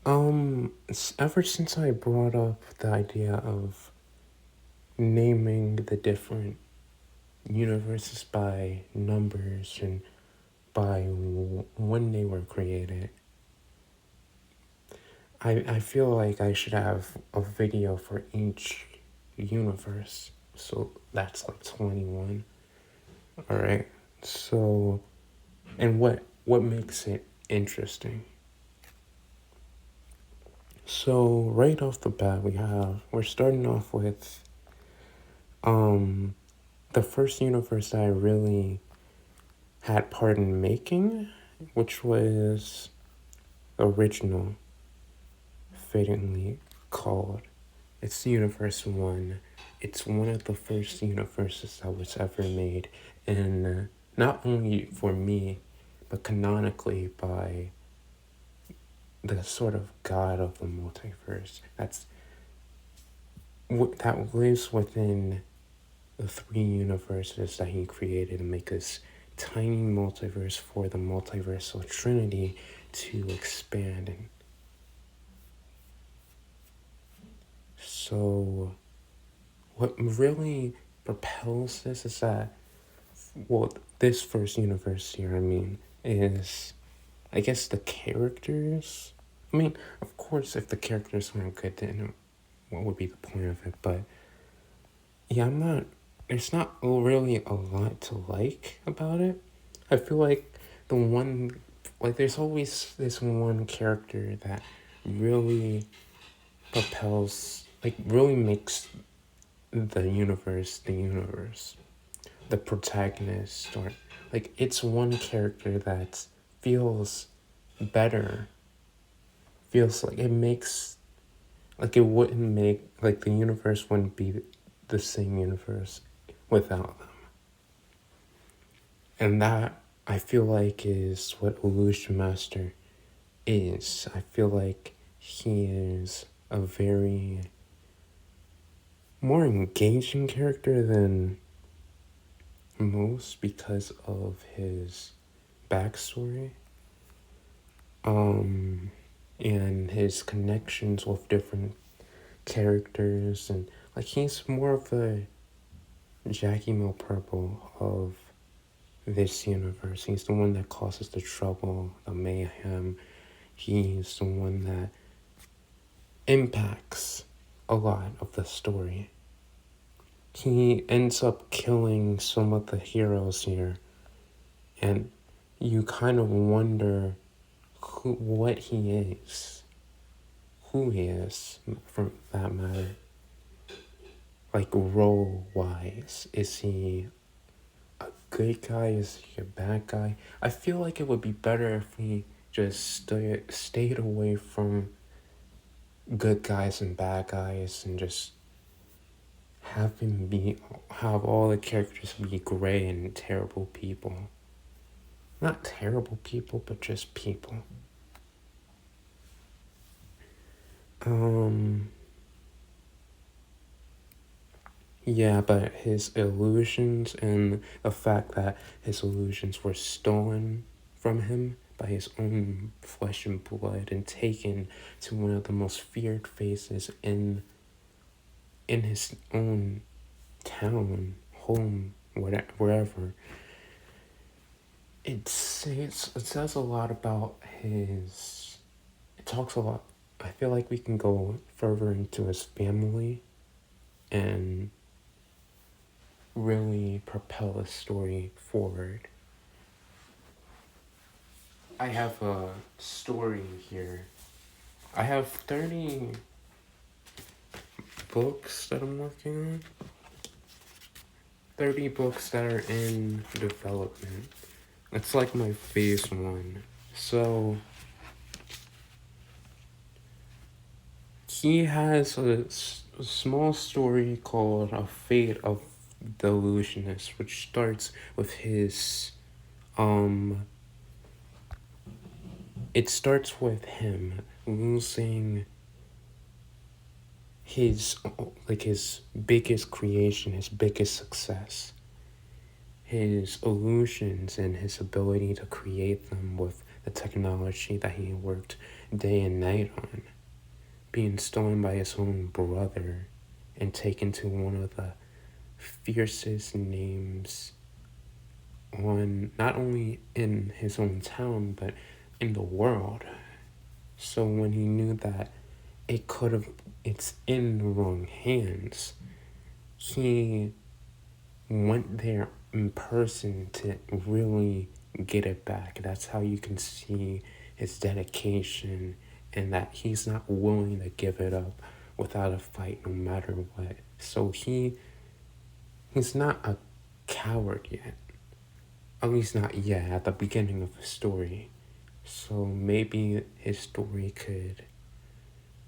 Ever since I brought up the idea of naming the different universes by numbers and by when they were created, I feel like I should have a video for each universe. So that's like 21. All right. So, and what makes it interesting? So right off the bat, we're starting off with um the first universe that I really had part in making, which was original, fittingly called. It's Universe 1. It's one of the first universes that was ever made, and not only for me, but canonically by the sort of god of the multiverse. That lives within the three universes that he created to make this tiny multiverse for the multiversal trinity to expand. And so what really propels this is that, well, this first universe here, I mean, is, I guess, the characters. I mean, of course, if the characters weren't good, then what would be the point of it? But yeah, there's not really a lot to like about it. I feel like there's always this one character that really propels, like, really makes the universe. The protagonist, or, like, it's one character that feels better, feels like it makes, like, it wouldn't make, like, the universe wouldn't be the same universe without them. And that, I feel like, is what Illusion Master is. I feel like he is a very more engaging character than most because of his backstory, and his connections with different characters, and, like, he's more of the Jackie Mill Purple of this universe. He's the one that causes the trouble, the mayhem. He's the one that impacts a lot of the story. He ends up killing some of the heroes here, and you kind of wonder what he is, who he is, for that matter. Like, role-wise, is he a good guy? Is he a bad guy? I feel like it would be better if we just stayed away from good guys and bad guys and just have all the characters be gray and terrible people. Not terrible people, but just people. Yeah, but his illusions and the fact that his illusions were stolen from him by his own flesh and blood and taken to one of the most feared faces in his own town, home, wherever. It says a lot about his. It talks a lot. I feel like we can go further into his family and really propel a story forward. I have a story here. I have 30 books that I'm working on. 30 books that are in development. It's like my phase 1. So he has a small story called A Fate of the Illusionist, which starts with his it starts with him losing his biggest creation, his biggest success, his illusions and his ability to create them with the technology that he worked day and night on being stolen by his own brother and taken to one of the fiercest names on not only in his own town but in the world. So when he knew that it's in the wrong hands, he went there in person to really get it back. That's how you can see his dedication and that he's not willing to give it up without a fight no matter what. So he's not a coward yet. At least not yet at the beginning of the story. So maybe his story could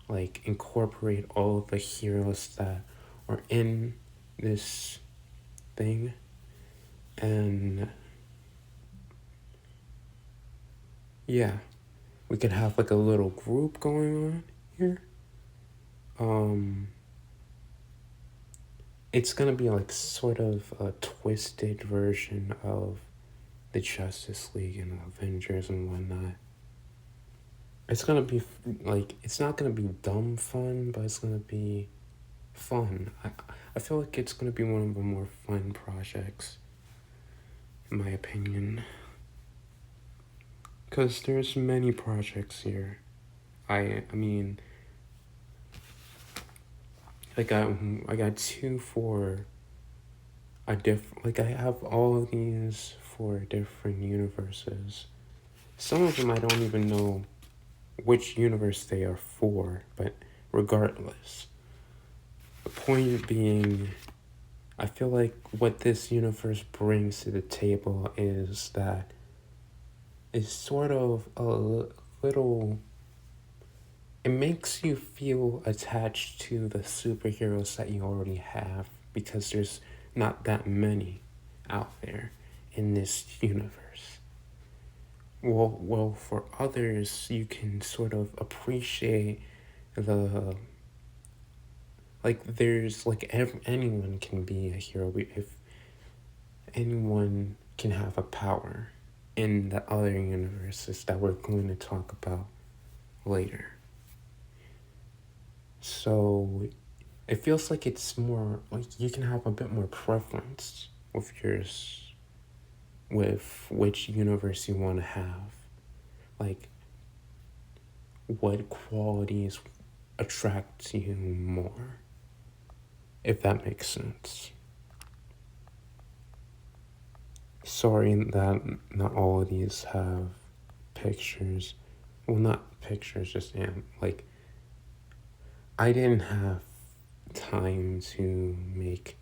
like incorporate all of the heroes that are in this thing, and yeah, we could have like a little group going on here. It's gonna be like sort of a twisted version of the Justice League and Avengers and whatnot. It's gonna be like, it's not gonna be dumb fun, but it's gonna be fun. I feel like it's gonna be one of the more fun projects, in my opinion. Because there's many projects here. I mean, I got two for a like I have all of these for different universes. Some of them I don't even know which universe they are for, but regardless. The point being, I feel like what this universe brings to the table is that it's sort of a little, it makes you feel attached to the superheroes that you already have because there's not that many out there in this universe. Well, for others, you can sort of appreciate the, like, there's like anyone can be a hero if anyone can have a power in the other universes that we're going to talk about later. So it feels like it's more like you can have a bit more preference with yours, with which universe you want to have. Like, what qualities attract you more, if that makes sense. Sorry that not all of these have pictures. Well, not pictures, just like, I didn't have time to make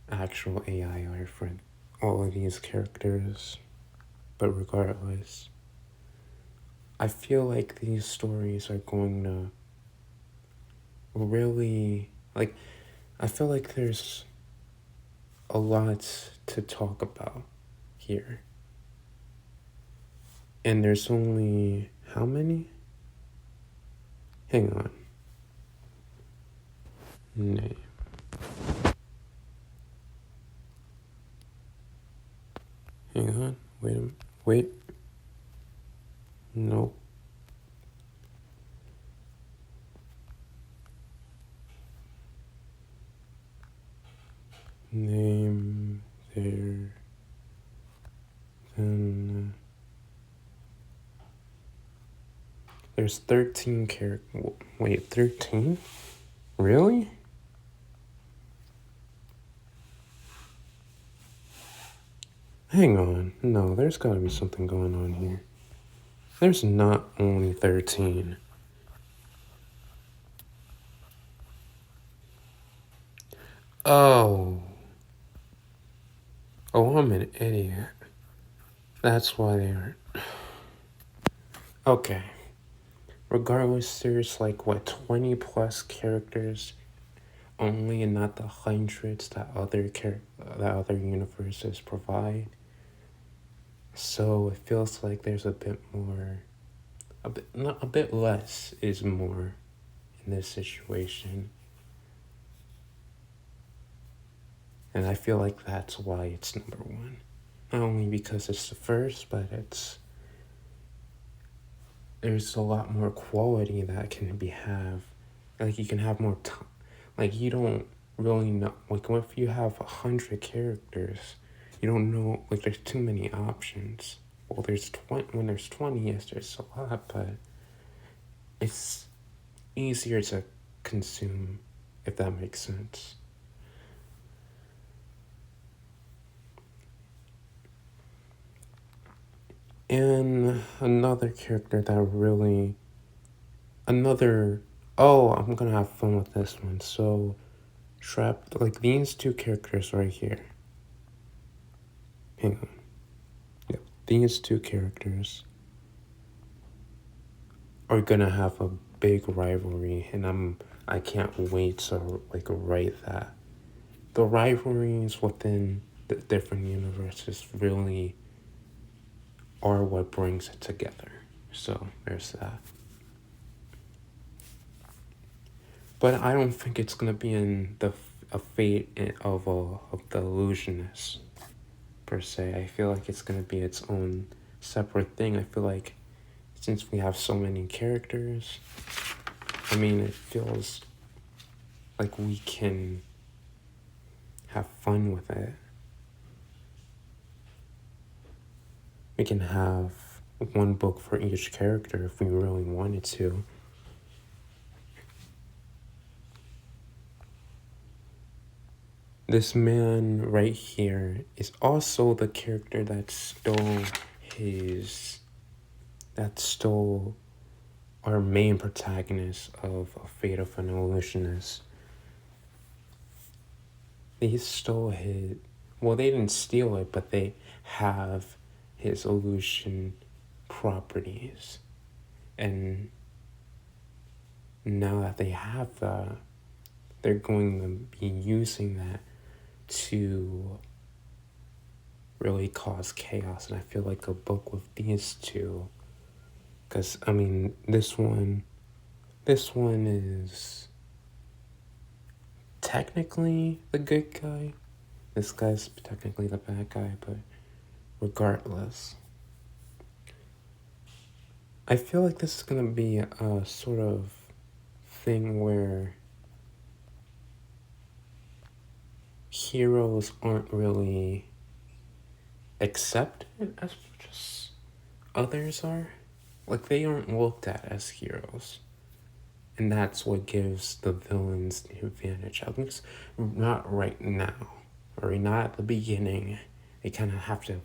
actual AI art for all of these characters, but regardless, I feel like these stories are going to really, like, I feel like there's a lot to talk about here. And there's only, how many? Hang on. Name. Hang on. Wait. Nope. Name there. Then there's 13 characters. Wait, 13? Really? Hang on. No, there's gotta be something going on here. There's not only 13. Oh. Oh, I'm an idiot. That's why they aren't. Okay. Regardless, there's like, what, 20 plus characters only, and not the hundreds that other universes provide. So it feels like there's a bit more, not a bit less is more in this situation. And I feel like that's why it's number one. Not only because it's the first, but it's there's a lot more quality that can be have. Like you can have more time. Like you don't really know. Like what if you have 100 characters? You don't know. Like there's too many options. Well, there's 20. When there's 20, yes, there's a lot, but it's easier to consume, if that makes sense. And another character that really oh, I'm gonna have fun with this one. So trapped like these two characters right here. Hang on. Yep. These two characters are gonna have a big rivalry, and I can't wait to like write that. The rivalries within the different universes really are what brings it together. So there's that. But I don't think it's gonna be in a fate of the illusionist per se. I feel like it's gonna be its own separate thing. I feel like since we have so many characters, I mean it feels like we can have fun with it. We can have one book for each character if we really wanted to. This man right here is also the character that stole our main protagonist of A Fate of an Illusionist. They stole they didn't steal it, but they have his illusion properties. And now that they have that, they're going to be using that to really cause chaos. And I feel like a book with these two, because I mean this one is technically the good guy, this guy's technically the bad guy, but regardless, I feel like this is gonna be a sort of thing where heroes aren't really accepted as much as others are. Like they aren't looked at as heroes. And that's what gives the villains the advantage. At least not right now. Or not at the beginning. They kind of have to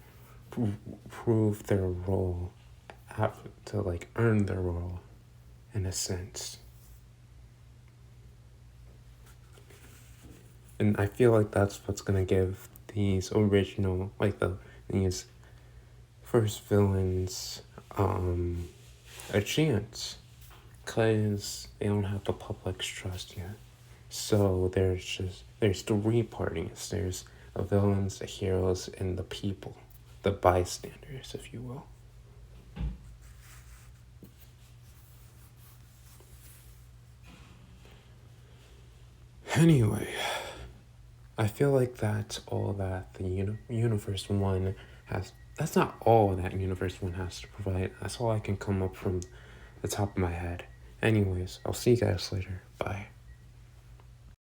prove their role. Have to like earn their role in a sense. And I feel like that's what's gonna give these original, like these first villains, a chance, cause they don't have the public's trust yet. So there's three parties. There's the villains, the heroes, and the people, the bystanders, if you will. Anyway, I feel like that's all that the Universe 1 has. That's not all that Universe 1 has to provide. That's all I can come up from the top of my head. Anyways, I'll see you guys later. Bye.